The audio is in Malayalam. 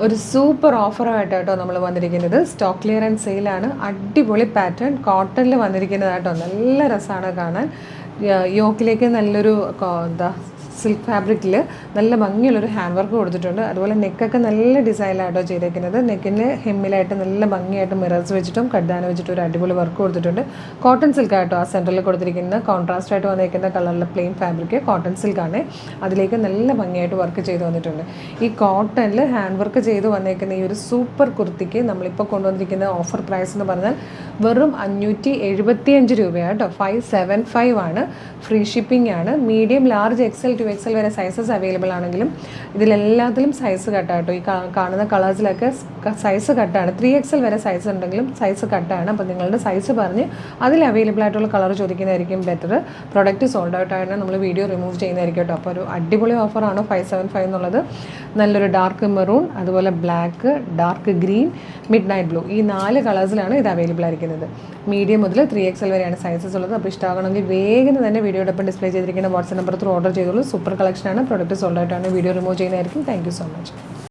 ഒരു സൂപ്പർ ഓഫറായിട്ടോ നമ്മൾ വന്നിരിക്കുന്നത്. സ്റ്റോക്ക് ക്ലിയറൻസ് സെയിലാണ്. അടിപൊളി പാറ്റേൺ കോട്ടണിൽ വന്നിരിക്കുന്നതായിട്ടോ. നല്ല രസമാണ് കാണാൻ. യോക്കിലേക്ക് നല്ലൊരു എന്താ സിൽക്ക് ഫാബ്രിക്കിൽ നല്ല ഭംഗിയുള്ളൊരു ഹാൻഡ് വർക്ക് കൊടുത്തിട്ടുണ്ട്. അതുപോലെ നെക്കൊക്കെ നല്ല ഡിസൈനിലായിട്ടോ ചെയ്തേക്കുന്നത്. നെക്കിൻ്റെ ഹെമ്മിലായിട്ട് നല്ല ഭംഗിയായിട്ട് മിറേഴ്സ് വെച്ചിട്ടും കഡ്ഡാന വെച്ചിട്ടും ഒരു അടിപൊളി വർക്ക് കൊടുത്തിട്ടുണ്ട്. കോട്ടൺ സിൽക്കായിട്ടോ ആ സെൻറ്ററിൽ കൊടുത്തിരിക്കുന്ന കോൺട്രാസ്റ്റ് ആയിട്ട് വന്നിരിക്കുന്ന കളറിലെ പ്ലെയിൻ ഫാബ്രിക് കോട്ടൺ സിൽക്കാണ്. അതിലേക്ക് നല്ല ഭംഗിയായിട്ട് വർക്ക് ചെയ്ത് വന്നിട്ടുണ്ട്. ഈ കോട്ടണിൽ ഹാൻഡ് വർക്ക് ചെയ്ത് വന്നേക്കുന്ന ഈ ഒരു സൂപ്പർ കുർത്തിക്ക് നമ്മളിപ്പോൾ കൊണ്ടുവന്നിരിക്കുന്ന ഓഫർ പ്രൈസ് എന്ന് പറഞ്ഞാൽ വെറും 575 രൂപയാണ് കേട്ടോ. 575 ആണ്. ഫ്രീ ഷിപ്പിംഗ് ആണ്. Medium, large, XL to XL വരെ സൈസസ് അവൈലബിൾ ആണെങ്കിലും ഇതിലെല്ലാത്തിലും സൈസ് കട്ടാട്ടോ. ഈ കാണുന്ന കളേഴ്സിലൊക്കെ സൈസ് കട്ടാണ്. 3XL വരെ സൈസ് ഉണ്ടെങ്കിലും സൈസ് കട്ടാണ്. അപ്പോൾ നിങ്ങളുടെ സൈസ് പറഞ്ഞ് അതിൽ അവൈലബിൾ ആയിട്ടുള്ള കളർ ചോദിക്കുന്നതായിരിക്കും ബെറ്റർ. പ്രൊഡക്റ്റ് സോൾഡ് ഔട്ട് ആയിട്ട് നമ്മൾ വീഡിയോ റിമൂവ് ചെയ്യുന്നതായിരിക്കും കേട്ടോ. അപ്പോൾ ഒരു അടിപൊളി ഓഫറാണ് 575 എന്നുള്ളത്. നല്ലൊരു ഡാർക്ക് മെറൂൺ, അതുപോലെ black, dark green, mid night blue, ഈ 4 കളേഴ്സിലാണ് ഇത് അവൈലബിൾ ആയിരിക്കുന്നത്. മീഡിയം മുതൽ 3XL വരെയാണ് സൈസസ് ഉള്ളത്. അപ്പോൾ ഇഷ്ടമാകണമെങ്കിൽ വേഗം തന്നെ വീഡിയോടൊപ്പം ഡിസ്പ്ലേ ചെയ്തിരിക്കുന്ന വാട്സ്ആപ്പ് നമ്പർ ത്രൂ ഓർഡർ ചെയ്തോളൂ. സൂപ്പർ കളക്ഷനാണ്. പ്രൊഡക്റ്റ് സോൾഡ് ആയിട്ടാണ്. വീഡിയോ റിമൂവ് ചെയ്യുന്നതായിരിക്കും. Thank you so much.